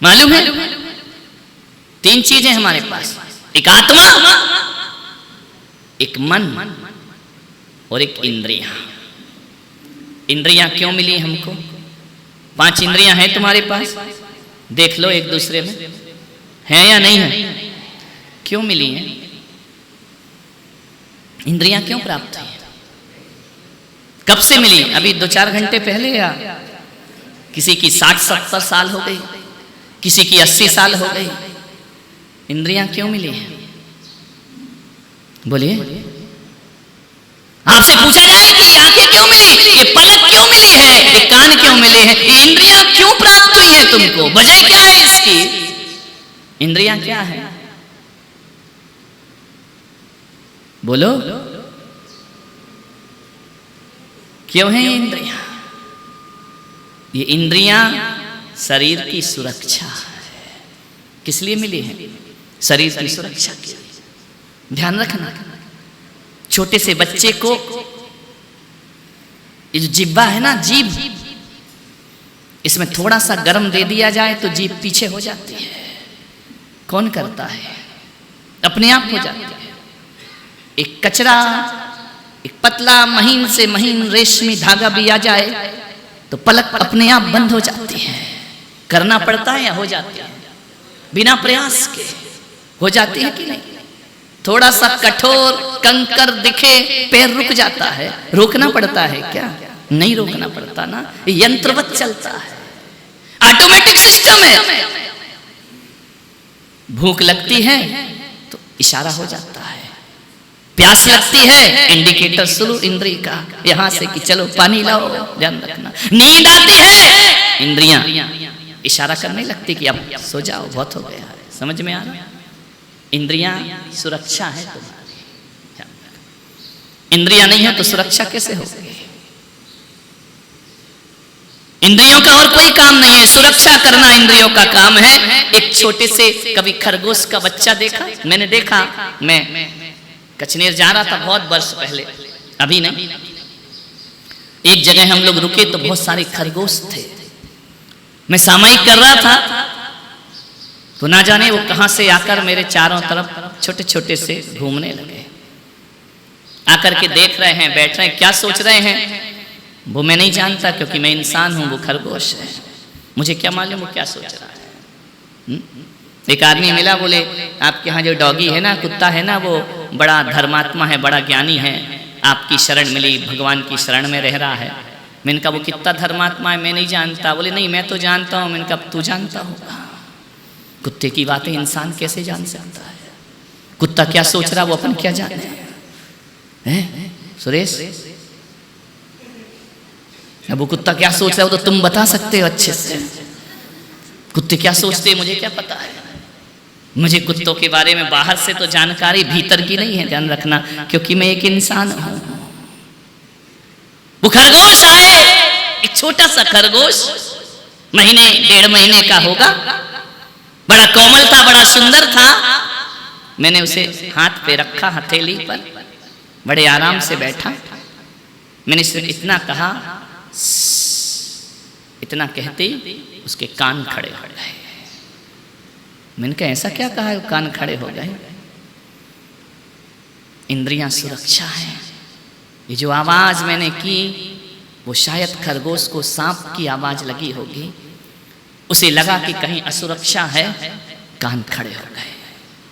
मालूम है? तीन चीजें हमारे पास, एक आत्मा, एक मन और एक इंद्रियां। इंद्रियां क्यों मिली हमको? 5 इंद्रियां हैं तुम्हारे पास, देख लो एक दूसरे में है या नहीं है। क्यों मिली हैं इंद्रियां? क्यों प्राप्त हुई? कब से मिली? अभी 2-4 घंटे पहले? या किसी की 60-70 साल हो गई, किसी की 80 साल हो गई? इंद्रियां क्यों मिली हैं? बोलिए। आपसे पूछा जाए कि आंखें क्यों मिली, ये पलक क्यों मिली है, ये कान क्यों मिले हैं, ये इंद्रियां क्यों प्राप्त हुई है तुमको? वजह क्या है इसकी? इंद्रियां क्या है? बोलो। क्यों है ये इंद्रियां? ये इंद्रियां शरीर की सुरक्षा है। किस लिए मिली है? शरीर की सुरक्षा के लिए। ध्यान रखना, छोटे से बच्चे को ये जो जिब्बा है ना, जीभ, इसमें थोड़ा सा गर्म दे दिया जाए तो जीभ पीछे हो जाती है। कौन करता है? अपने आप हो जाती है। एक कचरा, एक पतला महीन से महीन रेशमी धागा भी आ जाए तो पलक अपने आप बंद हो जाती है। करना पड़ता है या हो जाती है? बिना प्रयास के हो जाती है कि नहीं? थोड़ा सा कठोर कंकर दिखे, पैर रुक जाता है। रोकना पड़ता है क्या? नहीं रोकना पड़ता ना, यंत्रवत चलता है, ऑटोमेटिक सिस्टम है। भूख लगती है तो इशारा हो जाता है, प्यास लगती है, इंडिकेटर शुरू इंद्रिय का यहां से कि चलो पानी लाओ। ध्यान रखना, नींद आती है, इंद्रियां इशारा करने लगती कि अब सो जाओ, बहुत हो गया। समझ में आ रहा? इंद्रियां सुरक्षा है तुम्हारी। इंद्रियां नहीं हो तो सुरक्षा कैसे होगी? इंद्रियों का और कोई काम नहीं है, सुरक्षा करना इंद्रियों का काम है। एक छोटे से कभी खरगोश का बच्चा देखा? मैंने देखा, मैं कचनेर जा रहा था बहुत वर्ष पहले, अभी नहीं। एक जगह हम लोग रुके तो बहुत सारे खरगोश थे। मैं सामयिक कर रहा था तो ना जाने वो कहां से आकर मेरे चारों तरफ छोटे छोटे से घूमने लगे। आकर के देख रहे हैं, बैठ रहे हैं, क्या सोच रहे हैं वो मैं नहीं जानता, क्योंकि मैं इंसान हूं, वो खरगोश है। मुझे क्या मालूम वो क्या सोच रहा है। एक आदमी मिला, बोले आपके यहाँ जो डॉगी है ना, कुत्ता है ना, वो बड़ा धर्मात्मा है, बड़ा ज्ञानी है, आपकी शरण मिली, भगवान की शरण में रह रहा है। मैंने कहा वो कितना धर्मात्मा है मैं नहीं जानता। बोले नहीं मैं तो जानता हूँ। मैंने कहा तू जानता होगा, कुत्ते की बातें इंसान कैसे जान सकता है? कुत्ता क्या सोच रहा वो अपन क्या जाने हैं? सुरेश, अब वो कुत्ता क्या सोच रहा है वो तो तुम बता सकते हो अच्छे से। कुत्ते क्या सोचते हैं मुझे क्या पता है? मुझे कुत्तों के बारे में बाहर से तो जानकारी, भीतर की नहीं है। ध्यान रखना, क्योंकि मैं एक इंसान हूं। वो खरगोश आए, एक छोटा सा खरगोश, महीने 1.5 महीने का होगा, बड़ा कोमल था, बड़ा सुंदर था। मैंने उसे हाथ पे रखा, हथेली पर, बड़े आराम से बैठा। मैंने सिर्फ इतना कहा, इतना कहते उसके कान खड़े हो गए। मैंने कहा ऐसा क्या कहा है कान खड़े हो गए? इंद्रियां सुरक्षा है। ये जो आवाज मैंने की वो शायद खरगोश को सांप की आवाज लगी होगी, उसे लगा कि कहीं असुरक्षा है, कान खड़े हो गए,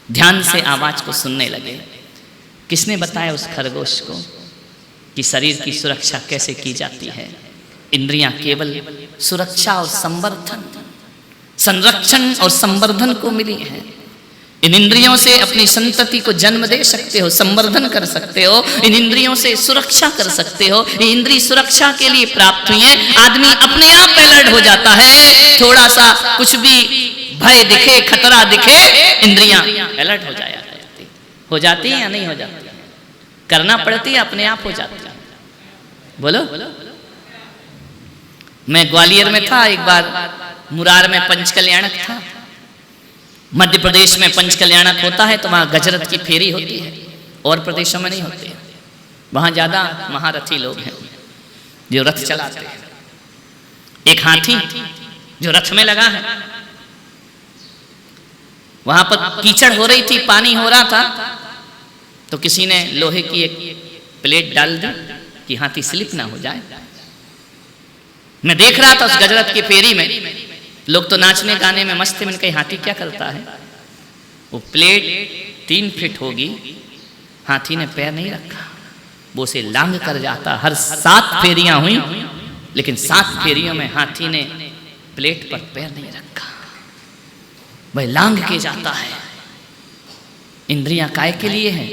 ध्यान से आवाज को सुनने लगे। किसने बताया उस खरगोश को कि शरीर की सुरक्षा कैसे की जाती है? इंद्रियां केवल सुरक्षा और संवर्धन, संरक्षण और संवर्धन को मिली है। इन इंद्रियों से अपनी संतति को जन्म दे सकते हो, संवर्धन कर सकते हो, इन इंद्रियों से सुरक्षा कर सकते हो। ये इंद्रिय सुरक्षा के लिए प्राप्त हुई है। आदमी अपने आप अलर्ट हो जाता है, थोड़ा सा कुछ भी भय दिखे, खतरा दिखे, इंद्रियां अलर्ट हो जाती है या नहीं हो जाती? करना पड़ती है, अपने आप हो जाती है। बोलो। मैं ग्वालियर में था एक बार, मुरार में पंचकल्याणक था। मध्य प्रदेश में पंचकल्याणक होता है तो वहाँ गजरथ की फेरी होती है, और प्रदेशों में नहीं होती है। वहाँ ज़्यादा महारथी लोग हैं जो रथ चलाते हैं। एक हाथी जो रथ में लगा है, वहां पर कीचड़ हो रही थी, पानी हो रहा था, तो किसी ने लोहे की एक प्लेट डाल दी कि हाथी स्लिप ना हो जाए। मैं देख रहा था उस गजरत की फेरी में लोग तो नाचने गाने में मस्त थे। मैंने कहा हाथी क्या करता है? वो प्लेट 3 फीट होगी, हाथी ने पैर नहीं रखा, वो उसे लांग कर जाता। हर 7 फेरियां हुई, लेकिन 7 फेरियों में हाथी ने प्लेट पर पैर नहीं रखा, वह लांग के जाता है। इंद्रियां काय के लिए हैं?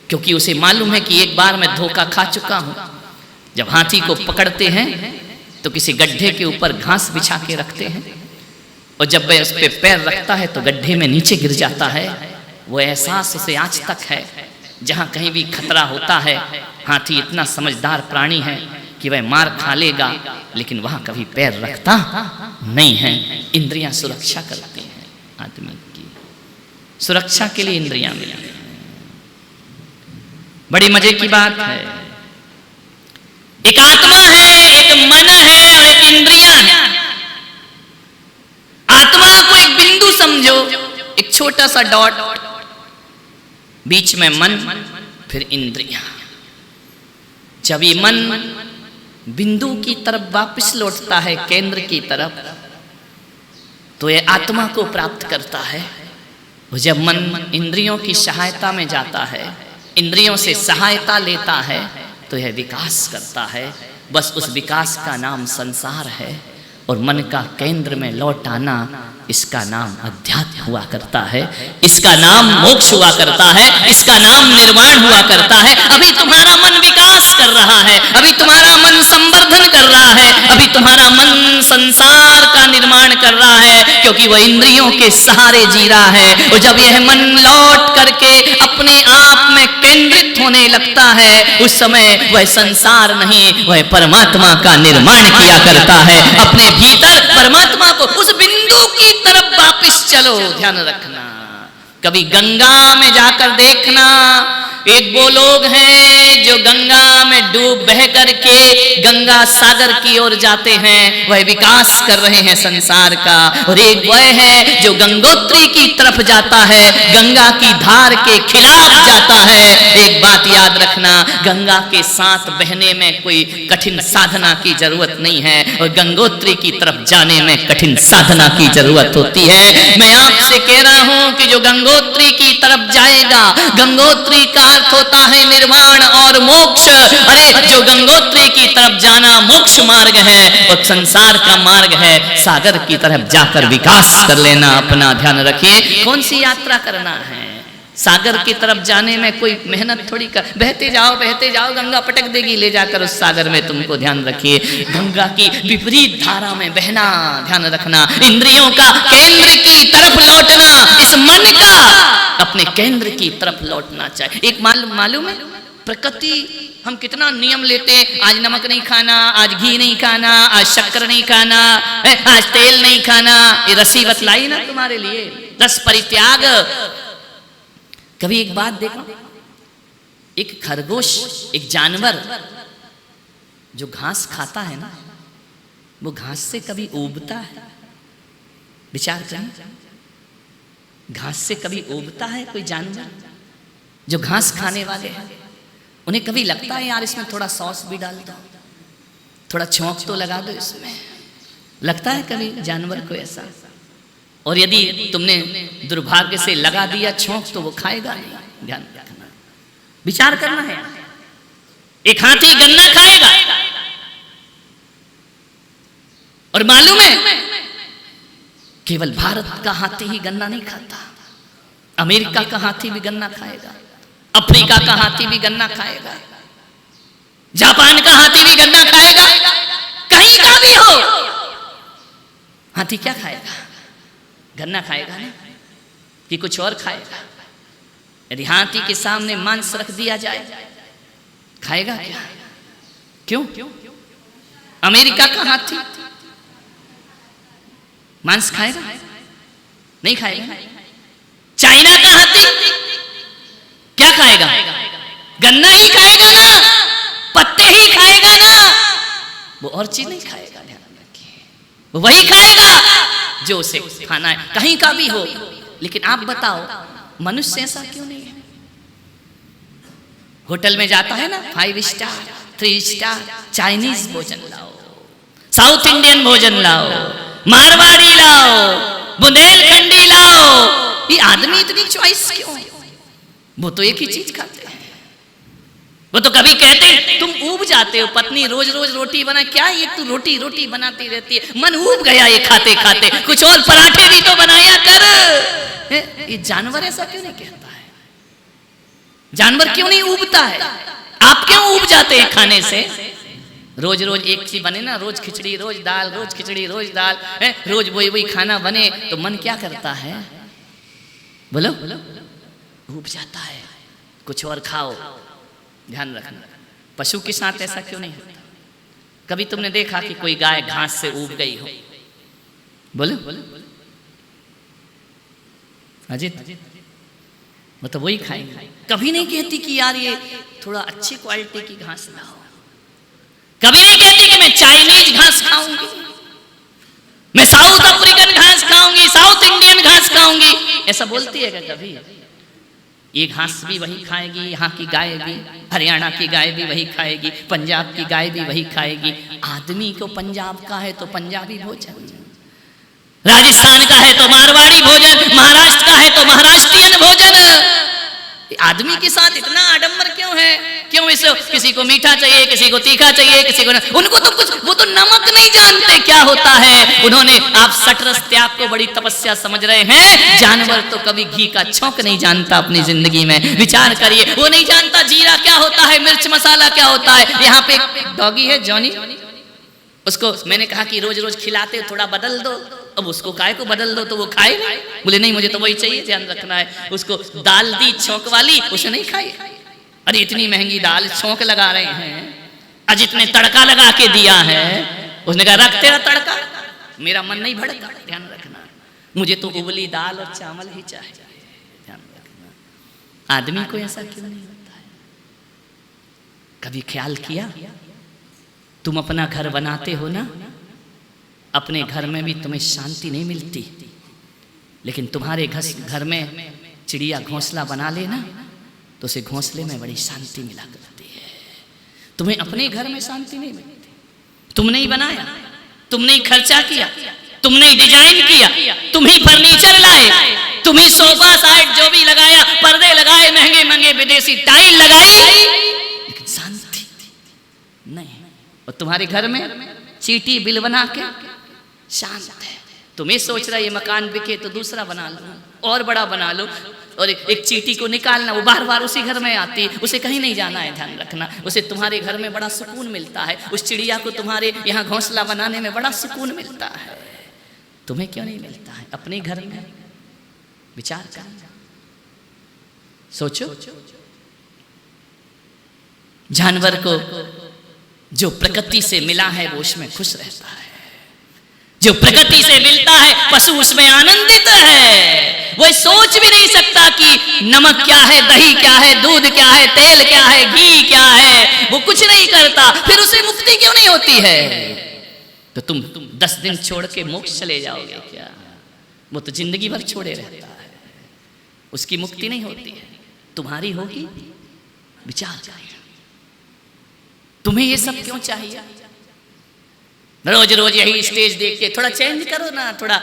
क्योंकि उसे मालूम है कि एक बार मैं धोखा खा चुका हूं। जब हाथी को पकड़ते हैं तो किसी गड्ढे के ऊपर घास बिछा के रखते हैं, और जब वह उस पर पैर रखता है तो गड्ढे में नीचे गिर जाता है। वो एहसास उसे आज तक है। जहां कहीं भी खतरा होता है, हाथी इतना समझदार प्राणी है कि वह मार खा लेगा, लेकिन वहां कभी पैर रखता नहीं है। इंद्रियां सुरक्षा करती हैं आदमी की, सुरक्षा के लिए इंद्रियां मिली। बड़ी मजे की बात है, एक आत्मा है, एक मन है और एक इंद्रियां है। आत्मा को एक बिंदु समझो, एक छोटा सा डॉट, बीच में मन, फिर इंद्रियां। जब ये मन बिंदु की तरफ वापस लौटता है, केंद्र की तरफ, तो ये आत्मा को प्राप्त करता है। जब मन इंद्रियों की सहायता में जाता है, इंद्रियों से सहायता लेता है, तो यह विकास करता है। बस उस विकास का नाम संसार है, और मन का केंद्र में लौट आना, इसका नाम अध्यात्म हुआ करता है, इसका नाम मोक्ष हुआ करता है, इसका नाम निर्वाण हुआ करता है। अभी तुम्हारा मन विकास कर रहा है, अभी तुम्हारा मन संवर्धन कर रहा है, अभी तुम्हारा मन संसार का निर्माण कर रहा है, क्योंकि वह इंद्रियों के सहारे जी रहा है। और जब यह मन लौट करके अपने आप में केंद्रित होने लगता है, उस समय वह संसार नहीं, वह परमात्मा का निर्माण किया करता है। अपने भीतर परमात्मा को, उस बिंदु की तरफ वापस चलो। ध्यान रखना, कभी गंगा में जाकर देखना, एक वो लोग हैं जो गंगा में डूब बह करके गंगा सागर की ओर जाते हैं, वह विकास कर रहे हैं संसार का। और एक वह है जो गंगोत्री की तरफ जाता है, गंगा की धार के खिलाफ जाता है। एक बात याद रखना, गंगा के साथ बहने में कोई कठिन साधना की जरूरत नहीं है, और गंगोत्री की तरफ जाने में कठिन साधना की जरूरत होती है। मैं आपसे कह रहा हूं कि जो गंगोत्री की तरफ जाएगा, गंगोत्री का अर्थ होता है निर्वाण और मोक्ष। अरे जो गंगोत्री की तरफ जाना मोक्ष मार्ग है, और संसार का मार्ग है सागर की तरफ जाकर विकास कर लेना। अपना ध्यान रखिए, कौन सी यात्रा करना है? सागर की तरफ जाने में कोई मेहनत थोड़ी कर, बहते जाओ, गंगा पटक देगी ले जाकर उस सागर में। तुमको ध्यान रखिए, गंगा की विपरीत धारा में बहना। ध्यान रखना, इंद्रियों का केंद्र की तरफ लौटना, इस मन का अपने केंद्र की तरफ लौटना चाहिए। एक मालूम है, प्रकृति हम कितना नियम लेते हैं, आज नमक नहीं खाना, आज घी नहीं खाना, आज शक्कर नहीं खाना, आज तेल नहीं खाना। ये रस्सी बतलाई ना तुम्हारे लिए, रस परित्याग। कभी एक बात देखो, एक खरगोश, एक जानवर जो घास खाता है ना, वो घास से कभी उबता है? विचार करें, घास से कभी उबता है कोई जानवर? जो घास खाने वाले हैं, उन्हें कभी लगता है यार इसमें थोड़ा सॉस भी डाल दो, थोड़ा छौंक तो लगा दो इसमें? लगता है कभी जानवर को ऐसा? और यदि तुमने दुर्भाग्य से लगा दिया छौंक, तो वो खाएगा नहीं। ध्यान रखना, विचार करना है। एक हाथी गन्ना खाएगा, और मालूम है केवल भारत का हाथी ही गन्ना नहीं खाता, अमेरिका का हाथी भी गन्ना खाएगा, अफ्रीका का हाथी भी गन्ना खाएगा, जापान का हाथी भी गन्ना खाएगा। कहीं का भी हो, हाथी क्या खाएगा? गन्ना खाएगा ना, कि कुछ और खाएगा? यदि हाथी के सामने मांस रख दिया जाए, खाएगा क्या? क्यों? अमेरिका का हाथी मांस खाएगा? नहीं खाएगा। चाइना का हाथी क्या खाएगा? गन्ना ही खाएगा ना, पत्ते ही खाएगा ना, वो और चीज नहीं खाएगा। ध्यान रखिए, वो वही खाएगा जो उसे खाना है। कहीं का भी हो, लेकिन आप बताओ मनुष्य ऐसा क्यों नहीं है? होटल में जाता है ना, 5 स्टार 3 स्टार, चाइनीज भोजन लाओ, साउथ इंडियन भोजन लाओ, मारवाड़ी लाओ, बुंदेलखंडी लाओ। ये आदमी इतनी चॉइस क्यों है? वो तो एक ही चीज खाते हैं। वो तो कभी कहते हैं तुम ऊब जाते हो, पत्नी रोज रोज रोटी बना, क्या ये तू रोटी रोटी बनाती रहती है, मन ऊब गया ये खाते खाते, कुछ और पराठे भी तो बनाया कर। ये जानवर ऐसा क्यों नहीं कहता है? जानवर क्यों नहीं ऊबता है? आप क्यों ऊब जाते हैं खाने से? रोज रोज एक चीज बने ना, रोज खिचड़ी रोज दाल, रोज खिचड़ी रोज दाल, रोज वही वही खाना बने तो मन क्या करता है? बोलो, ऊब जाता है। कुछ और खाओ। ध्यान रखना, पशु के साथ ऐसा क्यों नहीं होता? कभी तुमने देखा कि कोई गाय घास से ऊब गई हो? बोलो अजित, मतलब वही खाएंगे। कभी नहीं कहती कि यार ये थोड़ा अच्छी क्वालिटी की घास लाओ। कभी नहीं कहती कि मैं चाइनीज घास खाऊंगी, मैं साउथ अफ्रीकन घास खाऊंगी, साउथ इंडियन घास खाऊंगी। ऐसा बोलती है क्या कभी? ये घास भी वही खाएगी, यहाँ की गाय भी, हरियाणा की गाय भी वही खाएगी, पंजाब की गाय भी वही खाएगी। आदमी को पंजाब का है तो पंजाबी भोजन, राजस्थान का है तो मारवाड़ी भोजन, महाराष्ट्र का है तो महाराष्ट्रियन भोजन। आदमी के साथ इतना आडंबर क्यों है? क्यों इसे किसी को मीठा चाहिए, किसी को तीखा चाहिए, किसी को उनको तो कुछ, वो तो नमक नहीं जानते क्या होता है। उन्होंने, आप सटरस त्याग को बड़ी तपस्या समझ रहे हैं। जानवर तो कभी घी का छौंक नहीं जानता अपनी जिंदगी में। विचार करिए, वो नहीं जानता जीरा क्या होता है, मिर्च मसाला क्या होता है। यहाँ पे डॉगी है जॉनी, उसको मैंने कहा कि रोज रोज खिलाते थोड़ा बदल दो। अब उसको काय को बदल दो तो वो खाए? बोले नहीं मुझे तो वही चाहिए। ध्यान रखना है, उसको दाल दी छौंक वाली, उसे नहीं खाई। अरे इतनी महंगी दाल, छौंक लगा रहे हैं, अजित ने तड़का लगा के दिया है। उसने कहा रख तेरा तड़का, मेरा मन नहीं भड़का। ध्यान रखना, मुझे तो उबली दाल और चावल ही चाहिए। ध्यान रखना, आदमी को ऐसा क्यों नहीं होता है? कभी ख्याल किया? तुम अपना घर बनाते हो ना, अपने घर में भी तुम्हें शांति नहीं मिलती, लेकिन तुम्हारे घर में चिड़िया घोंसला बना लेना तो उसे घोंसले में बड़ी शांति मिला करती है। तुम्हें अपने घर में शांति नहीं मिलती। तुमने ही बनाया, तुमने ही खर्चा किया, तुमने ही डिजाइन किया, तुम ही फर्नीचर लाए, तुम ही सोफा साइड जो भी लगाया, पर्दे लगाए, महंगे महंगे विदेशी टाइल लगाई, लेकिन शांति नहीं। और तुम्हारे घर में चीटी बिल बना के शांत है। तुम्हें सोच रहा है ये मकान बिके तो दूसरा बना लो, और बड़ा बना लो, और एक चीटी को निकालना, वो बार बार उसी घर में आती, उसे कहीं नहीं जाना है। ध्यान रखना, उसे तुम्हारे घर में बड़ा सुकून मिलता है। उस चिड़िया को तुम्हारे यहाँ घोंसला बनाने में बड़ा सुकून मिलता है। तुम्हें क्यों नहीं मिलता है अपने घर में? विचार कर, सोचो। जानवर को जो प्रकृति से मिला है वो उसमें खुश रहता है। जो प्रकृति से मिलता है पशु उसमें आनंदित है। वो सोच भी नहीं सकता कि नमक क्या है, दही क्या है, दूध क्या है, तेल क्या है, घी क्या है। वो कुछ नहीं करता, फिर उसे मुक्ति क्यों नहीं होती है? तो तुम 10 दिन छोड़ के मोक्ष चले जाओगे क्या? वो तो जिंदगी भर छोड़े रहता है, उसकी मुक्ति नहीं होती है। तुम्हारी होगी? विचार करिए, तुम्हें ये सब क्यों चाहिए? रोज रोज यही स्टेज देख के थोड़ा चेंज करो ना, थोड़ा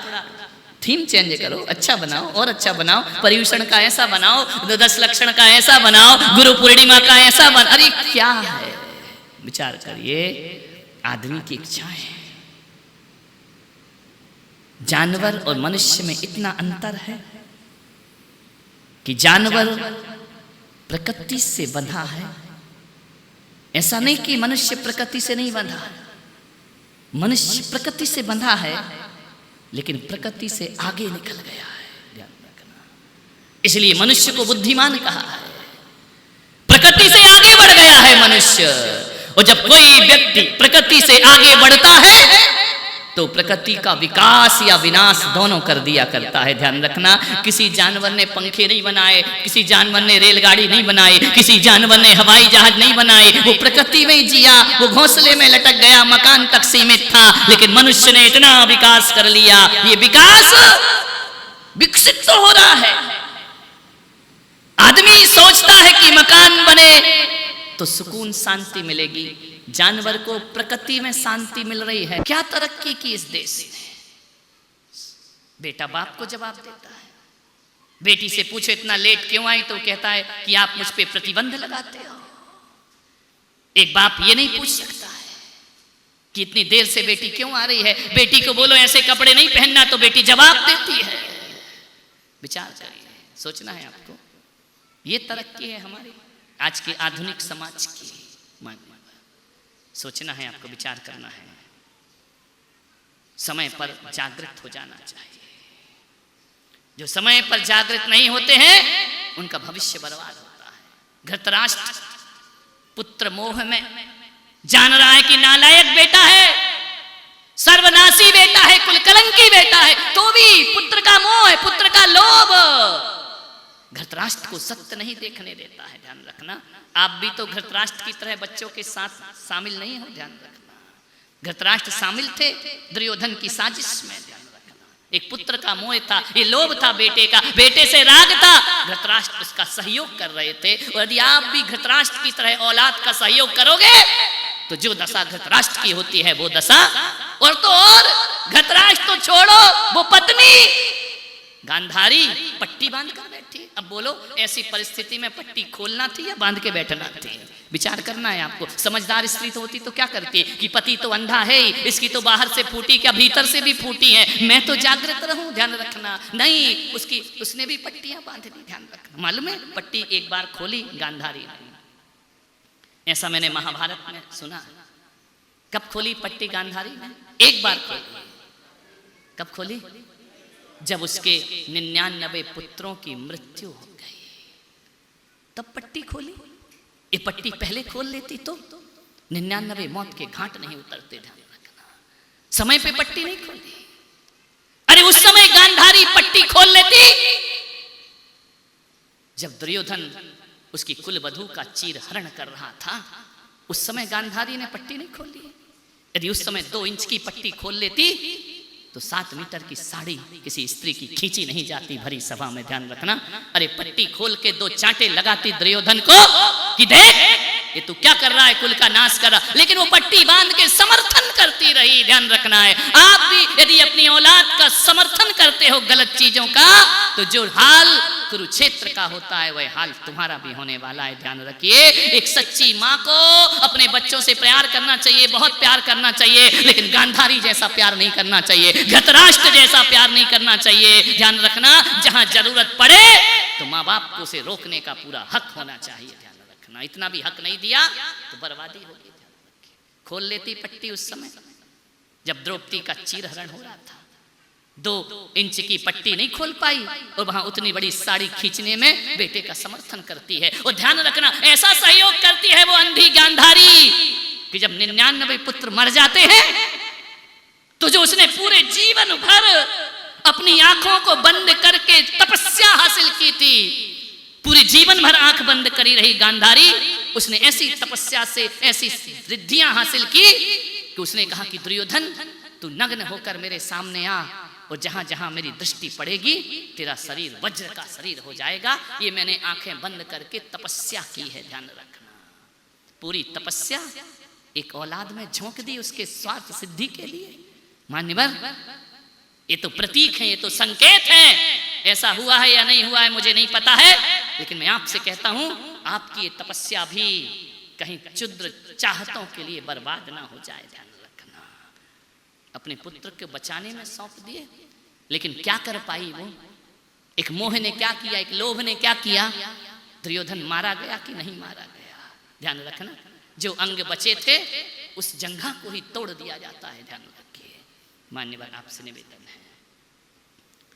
थीम चेंज करो, अच्छा बनाओ और अच्छा बनाओ। पर्यूषण का ऐसा बनाओ, 10 लक्षण का ऐसा बनाओ, गुरु पूर्णिमा का ऐसा बना। अरे क्या है? विचार करिए, आदमी की इच्छा है। जानवर और मनुष्य में इतना अंतर है कि जानवर प्रकृति से बंधा है। ऐसा नहीं कि मनुष्य प्रकृति से नहीं बंधा, मनुष्य प्रकृति से बंधा है लेकिन प्रकृति से आगे निकल गया है। ध्यान रखना, इसलिए मनुष्य को बुद्धिमान कहा है। प्रकृति से आगे बढ़ गया है मनुष्य। और जब कोई व्यक्ति प्रकृति से आगे बढ़ता है तो प्रकृति का विकास या विनाश दोनों कर दिया करता है। ध्यान रखना, किसी जानवर ने पंखे नहीं बनाए, किसी जानवर ने रेलगाड़ी नहीं बनाई, किसी जानवर ने हवाई जहाज नहीं बनाए। वो प्रकृति में जिया, वो घोंसले में लटक गया, मकान तक सीमित था। लेकिन मनुष्य ने इतना विकास कर लिया। ये विकास विकसित तो हो रहा है। आदमी सोचता है कि मकान बने तो सुकून शांति मिलेगी, जानवर को प्रकृति में शांति मिल रही है। क्या तरक्की की इस देश ने। बेटा बाप को जवाब देता है, बेटी से पूछो इतना लेट क्यों आई, तो कहता है कि आप मुझ पे प्रतिबंध लगाते हो। एक बाप ये नहीं पूछ सकता है कि इतनी देर से बेटी क्यों आ रही है। बेटी को बोलो ऐसे कपड़े नहीं पहनना तो बेटी जवाब देती है। विचार करिए, सोचना है आपको। ये तरक्की है हमारी आज के आधुनिक समाज की। सोचना है आपको, विचार करना है। समय पर जागृत हो जाना चाहिए। जो समय पर जागृत नहीं होते हैं उनका भविष्य बर्बाद होता है। धृतराष्ट्र पुत्र मोह में जान रहा है कि नालायक बेटा है, सर्वनाशी बेटा है, कुलकलंकी बेटा है, तो भी पुत्र का मोह है, पुत्र का लोभ धृतराष्ट्र को सत्य नहीं देखने देता है। ध्यान रखना, आप भी तो धृतराष्ट्र की तरह बच्चों के साथ शामिल नहीं हो। ध्यान रखना, धृतराष्ट्र शामिल थे दुर्योधन की साजिश में। ध्यान रखना, एक पुत्र का मोह था, ये लोभ था बेटे का, बेटे से राग था, धृतराष्ट्र उसका सहयोग कर रहे थे। और यदि आप भी धृतराष्ट्र की तरह औलाद का सहयोग करोगे तो जो दशा धृतराष्ट्र की होती है वो दशा। और तो और धृतराष्ट्र तो छोड़ो, वो पत्नी गांधारी पट्टी बांध कर बैठी। अब बोलो ऐसी परिस्थिति में पट्टी खोलना थी या बांध के बैठना थी? विचार करना है आपको। समझदार स्त्री तो होती तो क्या करती कि पति तो अंधा है, इसकी तो बाहर से फूटी क्या भीतर से भी फूटी है, मैं तो जागृत रहूं। ध्यान रखना, नहीं, उसने भी पट्टियां बांध ली। ध्यान रखना, मालूम है पट्टी एक बार खोली गांधारी ने। ऐसा मैंने महाभारत में सुना। कब खोली पट्टी गांधारी ने? एक बार खोली। कब खोली? जब उसके 99 पुत्रों की मृत्यु हो गई, तब पट्टी खोली। ये पट्टी पहले खोल लेती तो 99 मौत के घाट नहीं उतरते। ध्यान रखना, समय पे पट्टी नहीं खोली। अरे उस समय गांधारी पट्टी खोल लेती जब दुर्योधन उसकी कुलवधू का चीरहरण कर रहा था, उस समय गांधारी ने पट्टी नहीं खोली। यदि उस समय 2 इंच की पट्टी खोल लेती तो 7 मीटर की साड़ी किसी स्त्री की खींची नहीं जाती भरी सभा में। ध्यान रखना, अरे पट्टी खोल के 2 चांटे लगाती दुर्योधन को कि देख ये तू क्या कर रहा है, कुल का नाश कर रहा, लेकिन वो पट्टी बांध के समर्थन करती रही। ध्यान रखना है, आप भी यदि अपनी औलाद का समर्थन करते हो गलत चीजों का, तो जो हाल कुरुक्षेत्र का होता है वह हाल तुम्हारा भी होने वाला है। ध्यान रखिए, एक सच्ची माँ को अपने बच्चों से प्यार करना चाहिए, बहुत प्यार करना चाहिए, लेकिन गांधारी जैसा प्यार नहीं करना चाहिए, धृतराष्ट्र जैसा प्यार नहीं करना चाहिए। ध्यान रखना, जहां जरूरत पड़े तो माँ बाप को उसे रोकने का पूरा हक होना चाहिए। ध्यान रखना, इतना भी हक नहीं दिया तो बर्बादी होगी। खोल लेती पट्टी उस समय जब द्रौपदी का चीरहरण हो रहा था। 2 इंच की पट्टी नहीं खोल पाई और वहां उतनी बड़ी साड़ी खींचने में बेटे का समर्थन करती है। और ध्यान रखना, ऐसा सहयोग करती है वो अंधी गांधारी कि जब 99 पुत्र मर जाते हैं तो जो उसने पूरे जीवन भर अपनी आंखों को बंद करके तपस्या हासिल की थी, पूरे जीवन भर आंख बंद करी रही गांधारी, उसने ऐसी तपस्या से ऐसी रिद्धियां हासिल की कि उसने कहा कि दुर्योधन तू नग्न होकर मेरे सामने आ, और जहां जहां मेरी दृष्टि पड़ेगी तेरा शरीर वज्र का शरीर हो जाएगा। ये मैंने आंखें बंद करके तपस्या की है। ध्यान रखना, पूरी तपस्या एक औलाद में झोंक दी उसके स्वार्थ सिद्धि के लिए। मान्यवर, ये तो प्रतीक है, ये तो संकेत है। ऐसा हुआ है या नहीं हुआ है मुझे नहीं पता है, लेकिन मैं आपसे कहता हूं आपकी ये तपस्या भी कहीं क्षुद्र चाहतों के लिए बर्बाद ना हो जाए। ध्यान रखना, अपने पुत्र को बचाने में सौंप दिए, लेकिन क्या कर पाई वो? एक मोह ने क्या किया, एक लोभ ने क्या किया? दुर्योधन मारा गया कि नहीं मारा गया? ध्यान रखना, जो अंग बचे थे उस जंघा को ही तोड़ दिया जाता है। ध्यान रखिए। मान्यवर, आपसे निवेदन है,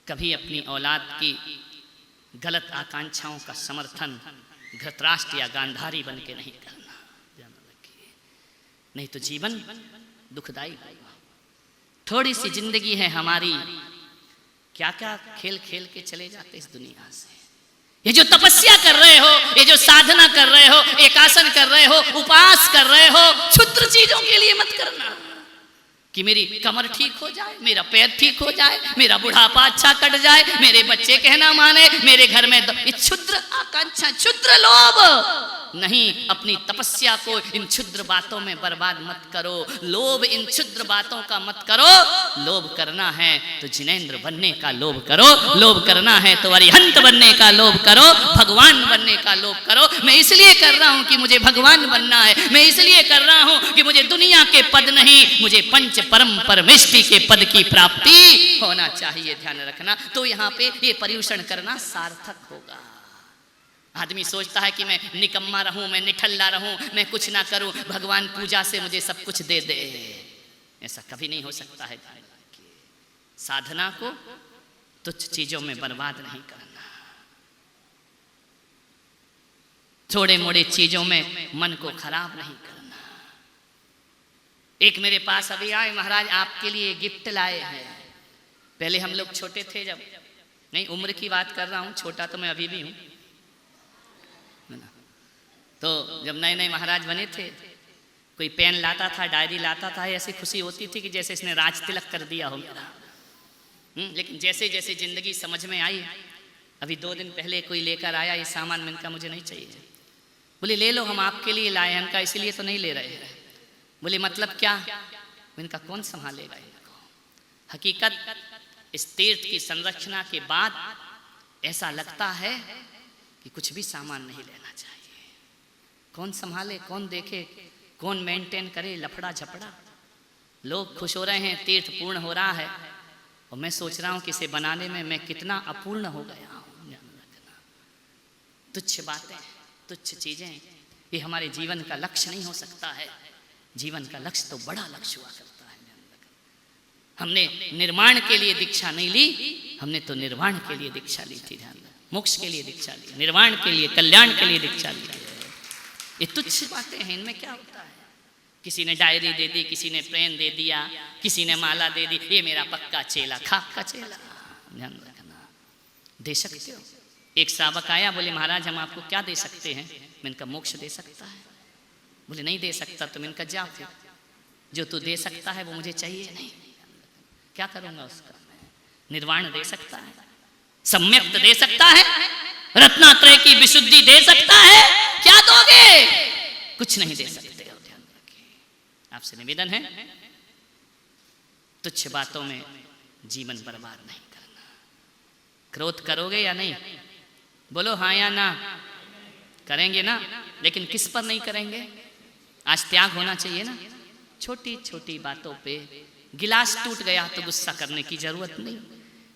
कभी अपनी औलाद की गलत आकांक्षाओं का समर्थन धृतराष्ट्र या गांधारी बन के नहीं करना। ध्यान रखिए, नहीं तो जीवन दुखदाई होगा। थोड़ी सी जिंदगी है हमारी, क्या क्या खेल खेल के चले जाते इस दुनिया से। ये जो तपस्या कर रहे हो, ये जो साधना कर रहे हो, एकासन कर रहे हो, उपवास कर रहे हो, क्षुद्र चीजों के लिए मत करना। कि मेरी कमर ठीक हो जाए, मेरा पैर ठीक हो जाए, मेरा बुढ़ापा अच्छा कट जाए, मेरे बच्चे कहना माने, मेरे घर में क्षुद्र आकांक्षा, क्षुद्र लोभ नहीं। अपनी तपस्या को इन क्षुद्र बातों में बर्बाद मत करो, लोभ इन क्षुद्र बातों का मत करो। लोभ करना है तो जिनेंद्र बनने का लोभ करो, लोभ करना है तो अरिहंत बनने का लोभ करो, भगवान बनने का लोभ करो। मैं इसलिए कर रहा हूं कि मुझे भगवान बनना है, मैं इसलिए कर रहा हूं कि मुझे दुनिया के पद नहीं, मुझे पंच परम परमेष्टि के पद की प्राप्ति होना चाहिए। ध्यान रखना। तो यहाँ पे ये पर्यूषण करना सार्थक होगा। आदमी सोचता है कि मैं निकम्मा रहूं, मैं निठल्ला रहूं, मैं कुछ ना करूं, भगवान पूजा से मुझे सब कुछ दे दे। ऐसा कभी नहीं हो सकता है। साधना को तुच्छ चीजों में बर्बाद नहीं करना, थोड़े मोड़े चीजों में मन को खराब नहीं करना। एक मेरे पास अभी आए, महाराज आपके लिए गिफ्ट लाए हैं। पहले हम लोग छोटे थे, जब नहीं उम्र की बात कर रहा हूं, छोटा तो मैं अभी भी हूं। तो जब नए नए महाराज बने थे, कोई पेन लाता था, डायरी लाता था, ऐसी खुशी होती थी कि जैसे इसने राज तिलक कर दिया हो मेरा। लेकिन जैसे जैसे जिंदगी समझ में आई, अभी 2 दिन पहले कोई लेकर आया ये सामान, मैंने कहा मुझे नहीं चाहिए। बोले ले लो, हम आपके लिए लाए हैं। इनका इसलिए तो नहीं ले रहे हैं। बोले मतलब क्या? इनका कौन संभालेगा इनको? हकीकत इस तीर्थ की संरचना के बाद ऐसा लगता है कि कुछ भी सामान नहीं लेना चाहिए। कौन संभाले, कौन देखे, कौन मेंटेन करे? लफड़ा झपड़ा। लोग खुश हो रहे हैं, तीर्थ पूर्ण हो रहा है, और मैं सोच रहा हूं कि इसे बनाने में मैं कितना अपूर्ण हो गया हूं। तुच्छ बातें, तुच्छ चीजें, ये हमारे जीवन का लक्ष्य नहीं हो सकता है। जीवन का लक्ष्य तो बड़ा लक्ष्य हुआ करता है। हमने निर्माण के लिए दीक्षा नहीं ली, हमने तो निर्वाण के लिए दीक्षा ली थी। ध्यान, मोक्ष के लिए दीक्षा ली, निर्वाण के लिए, कल्याण के लिए दीक्षा ली। ये तुच्छ बातें हैं, इनमें क्या होता है? किसी ने डायरी दे दी, किसी ने पेन दे दिया, किसी ने माला दे दी, ये मेरा पक्का चेला, खाक का चेला। ध्यान रखना, दे सकते हो। एक श्रावक आया, बोले महाराज हम आपको क्या दे सकते हैं? मैंने कहा मोक्ष दे सकता है। बोले नहीं दे सकता। तो मैंने कहा जा फिर, जो तू दे सकता है वो मुझे चाहिए नहीं, क्या करूंगा उसका? निर्वाण दे सकता है, सम्यक्त दे सकता है, रत्नात्रय की विशुद्धि दे सकता है, क्या दोगे? कुछ नहीं दे सकते हो। ध्यान रखिए, आपसे निवेदन है तुच्छ बातों में जीवन बर्बाद नहीं करना। क्रोध करोगे या नहीं? बोलो हाँ या ना। करेंगे ना, लेकिन किस पर नहीं करेंगे? आज त्याग होना चाहिए ना। छोटी छोटी बातों पे, गिलास टूट गया तो गुस्सा करने की जरूरत नहीं।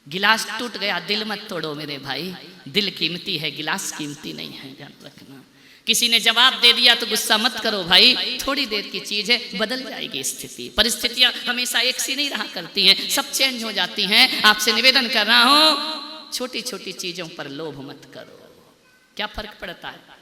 गिलास टूट गया, दिल मत तोड़ो मेरे भाई, दिल कीमती है, गिलास कीमती नहीं है। ध्यान रखना। किसी ने जवाब दे दिया तो गुस्सा मत करो भाई, थोड़ी देर की चीज है, बदल जाएगी स्थिति। परिस्थितियां हमेशा एक सी नहीं रहा करती हैं, सब चेंज हो जाती हैं। आपसे निवेदन कर रहा हूं, छोटी छोटी चीजों पर लोभ मत करो। क्या फर्क पड़ता है?